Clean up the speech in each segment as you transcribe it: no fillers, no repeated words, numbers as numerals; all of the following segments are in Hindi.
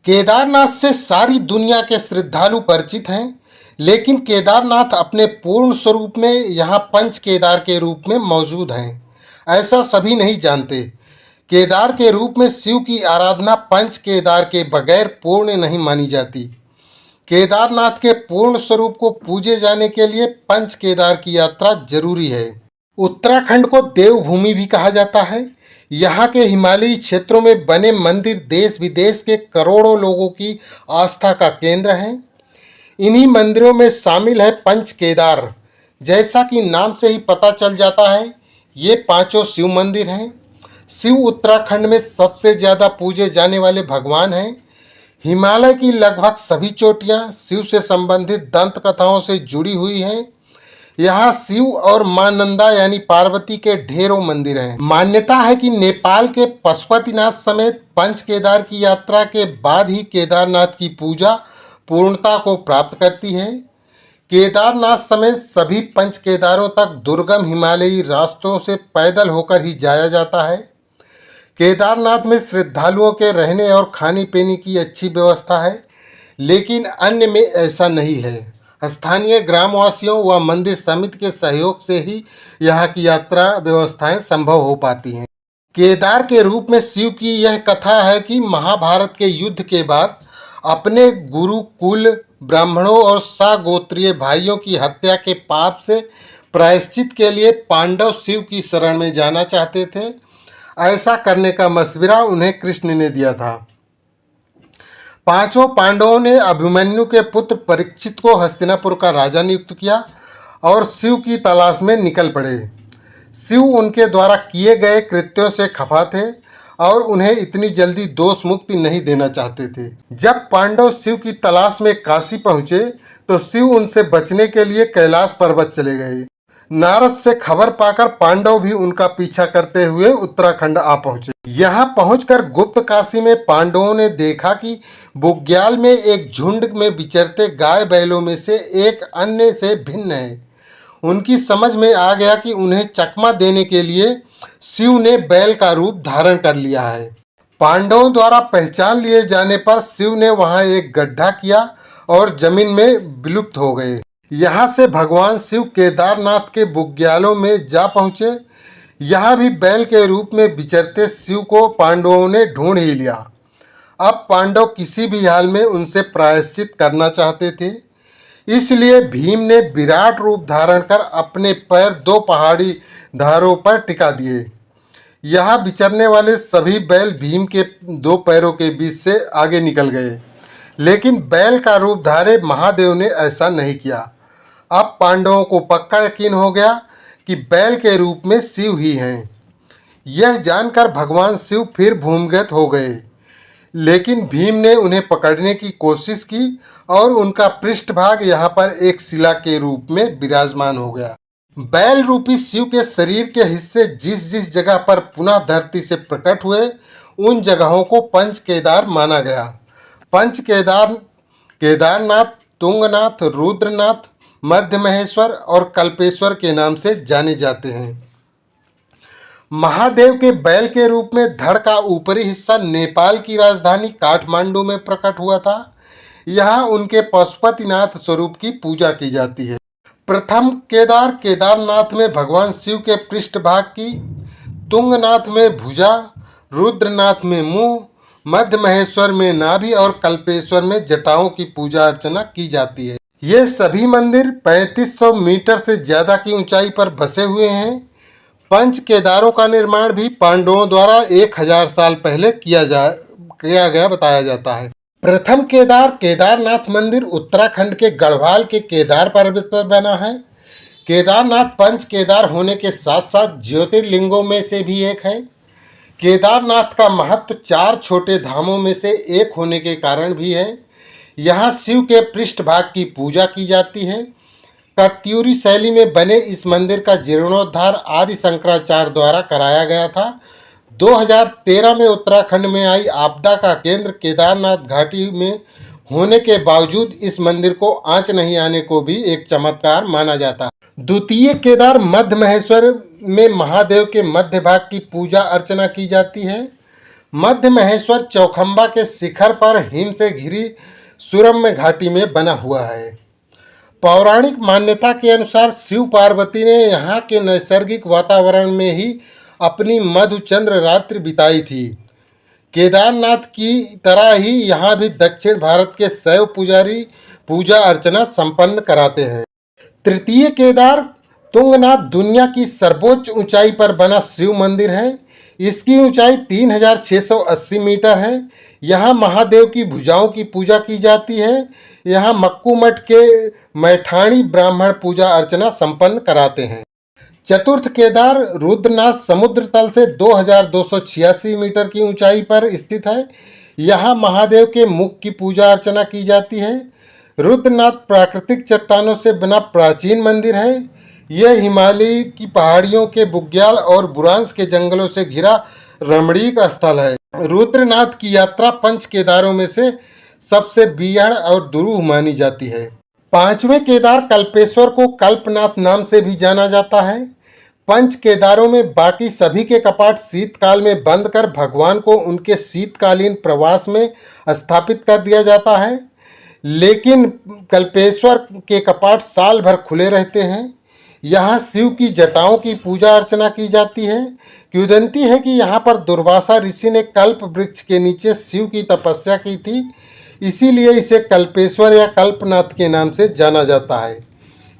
केदारनाथ से सारी दुनिया के श्रद्धालु परिचित हैं, लेकिन केदारनाथ अपने पूर्ण स्वरूप में यहाँ पंच केदार के रूप में मौजूद हैं। ऐसा सभी नहीं जानते। केदार के रूप में शिव की आराधना पंच केदार के बगैर पूर्ण नहीं मानी जाती। केदारनाथ के पूर्ण स्वरूप को पूजे जाने के लिए पंच केदार की यात्रा जरूरी है। उत्तराखंड को देवभूमि भी कहा जाता है। यहाँ के हिमालयी क्षेत्रों में बने मंदिर देश विदेश के करोड़ों लोगों की आस्था का केंद्र हैं। इन्हीं मंदिरों में शामिल है पंच केदार। जैसा कि नाम से ही पता चल जाता है, ये पांचों शिव मंदिर हैं। शिव उत्तराखंड में सबसे ज़्यादा पूजे जाने वाले भगवान हैं। हिमालय की लगभग सभी चोटियाँ शिव से संबंधित दंत कथाओं से जुड़ी हुई हैं। यहाँ शिव और मां नंदा यानी पार्वती के ढेरों मंदिर हैं। मान्यता है कि नेपाल के पशुपतिनाथ समेत पंच केदार की यात्रा के बाद ही केदारनाथ की पूजा पूर्णता को प्राप्त करती है। केदारनाथ समेत सभी पंच केदारों तक दुर्गम हिमालयी रास्तों से पैदल होकर ही जाया जाता है। केदारनाथ में श्रद्धालुओं के रहने और खाने पीने की अच्छी व्यवस्था है, लेकिन अन्य में ऐसा नहीं है। स्थानीय ग्रामवासियों व मंदिर समिति के सहयोग से ही यहाँ की यात्रा व्यवस्थाएं संभव हो पाती हैं। केदार के रूप में शिव की यह कथा है कि महाभारत के युद्ध के बाद अपने गुरुकुल ब्राह्मणों और सागोत्रीय भाइयों की हत्या के पाप से प्रायश्चित के लिए पांडव शिव की शरण में जाना चाहते थे। ऐसा करने का मशविरा उन्हें कृष्ण ने दिया था। पांचों पांडवों ने अभिमन्यु के पुत्र परीक्षित को हस्तिनापुर का राजा नियुक्त किया और शिव की तलाश में निकल पड़े। शिव उनके द्वारा किए गए कृत्यों से खफा थे और उन्हें इतनी जल्दी दोष मुक्ति नहीं देना चाहते थे। जब पांडव शिव की तलाश में काशी पहुँचे तो शिव उनसे बचने के लिए कैलाश पर्वत चले गए। नारद से खबर पाकर पांडव भी उनका पीछा करते हुए उत्तराखंड आ पहुंचे। यहाँ पहुंचकर गुप्त काशी में पांडवों ने देखा कि बुग्याल में एक झुंड में विचरते गाय बैलों में से एक अन्य से भिन्न है। उनकी समझ में आ गया कि उन्हें चकमा देने के लिए शिव ने बैल का रूप धारण कर लिया है। पांडवों द्वारा पहचान लिए जाने पर शिव ने वहां एक गड्ढा किया और जमीन में विलुप्त हो गए। यहाँ से भगवान शिव केदारनाथ के बुग्यालों में जा पहुँचे। यहाँ भी बैल के रूप में विचरते शिव को पांडवों ने ढूंढ ही लिया। अब पांडव किसी भी हाल में उनसे प्रायश्चित करना चाहते थे, इसलिए भीम ने विराट रूप धारण कर अपने पैर दो पहाड़ी धारों पर टिका दिए। यहाँ विचरने वाले सभी बैल भीम के दो पैरों के बीच से आगे निकल गए, लेकिन बैल का रूप धारे महादेव ने ऐसा नहीं किया। अब पांडवों को पक्का यकीन हो गया कि बैल के रूप में शिव ही हैं। यह जानकर भगवान शिव फिर भूमिगत हो गए, लेकिन भीम ने उन्हें पकड़ने की कोशिश की और उनका पृष्ठभाग यहाँ पर एक शिला के रूप में विराजमान हो गया। बैल रूपी शिव के शरीर के हिस्से जिस जिस जगह पर पुनः धरती से प्रकट हुए, उन जगहों को पंच केदार माना गया। पंच केदार केदारनाथ, तुंगनाथ, रुद्रनाथ, मध्य महेश्वर और कल्पेश्वर के नाम से जाने जाते हैं। महादेव के बैल के रूप में धड़ का ऊपरी हिस्सा नेपाल की राजधानी काठमांडू में प्रकट हुआ था। यहाँ उनके पशुपतिनाथ स्वरूप की पूजा की जाती है। प्रथम केदार केदारनाथ में भगवान शिव के पृष्ठभाग की, तुंगनाथ में भुजा, रुद्रनाथ में मुंह, मध्य महेश्वर में नाभि और कल्पेश्वर में जटाओं की पूजा अर्चना की जाती है। ये सभी मंदिर 3500 मीटर से ज़्यादा की ऊंचाई पर बसे हुए हैं। पंच केदारों का निर्माण भी पांडवों द्वारा 1000 साल पहले किया गया बताया जाता है। प्रथम केदार केदारनाथ मंदिर उत्तराखंड के गढ़वाल के केदार पर्वत पर बना है। केदारनाथ पंच केदार होने के साथ साथ ज्योतिर्लिंगों में से भी एक है। केदारनाथ का महत्व 4 छोटे धामों में से एक होने के कारण भी है। यहाँ शिव के पृष्ठभाग की पूजा की जाती है। कत्यूरी शैली में बने इस मंदिर का जीर्णोद्धार आदि शंकराचार्य द्वारा कराया गया था। 2013 में उत्तराखंड में आई आपदा का केंद्र केदारनाथ घाटी में होने के बावजूद इस मंदिर को आंच नहीं आने को भी एक चमत्कार माना जाता है। द्वितीय केदार मध्य महेश्वर में महादेव के मध्य भाग की पूजा अर्चना की जाती है। मध्य महेश्वर चौखंबा के शिखर पर हिम से घिरी सुरम्य घाटी में बना हुआ है। पौराणिक मान्यता के अनुसार शिव पार्वती ने यहाँ के नैसर्गिक वातावरण में ही अपनी मधुचंद्र रात्रि बिताई थी। केदारनाथ की तरह ही यहाँ भी दक्षिण भारत के शैव पुजारी पूजा अर्चना संपन्न कराते हैं। तृतीय केदार तुंगनाथ दुनिया की सर्वोच्च ऊंचाई पर बना शिव मंदिर है। इसकी ऊंचाई 3680 मीटर है। यहाँ महादेव की भुजाओं की पूजा की जाती है। यहाँ मक्कू मठ के मैठाणी ब्राह्मण पूजा अर्चना संपन्न कराते हैं। चतुर्थ केदार रुद्रनाथ समुद्र तल से 2286 मीटर की ऊंचाई पर स्थित है। यहाँ महादेव के मुख की पूजा अर्चना की जाती है। रुद्रनाथ प्राकृतिक चट्टानों से बना प्राचीन मंदिर है। यह हिमालय की पहाड़ियों के बुग्याल और बुरांस के जंगलों से घिरा रमणीक स्थल है। रुद्रनाथ की यात्रा पंच केदारों में से सबसे बीहड़ और दुरूह मानी जाती है। पांचवें केदार कल्पेश्वर को कल्पनाथ नाम से भी जाना जाता है। पंच केदारों में बाकी सभी के कपाट शीतकाल में बंद कर भगवान को उनके शीतकालीन प्रवास में स्थापित कर दिया जाता है, लेकिन कल्पेश्वर के कपाट साल भर खुले रहते हैं। यहाँ शिव की जटाओं की पूजा अर्चना की जाती है। किंवदंती है कि यहाँ पर दुर्वासा ऋषि ने कल्प वृक्ष के नीचे शिव की तपस्या की थी, इसीलिए इसे कल्पेश्वर या कल्पनाथ के नाम से जाना जाता है।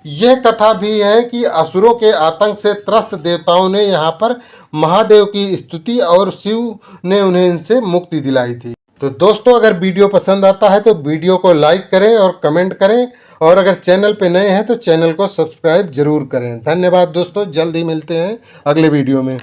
यह कथा भी है कि असुरों के आतंक से त्रस्त देवताओं ने यहाँ पर महादेव की स्तुति और शिव ने उन्हें इनसे मुक्ति दिलाई थी। तो दोस्तों, अगर वीडियो पसंद आता है तो वीडियो को लाइक करें और कमेंट करें, और अगर चैनल पे नए हैं तो चैनल को सब्सक्राइब जरूर करें। धन्यवाद दोस्तों, जल्द ही मिलते हैं अगले वीडियो में।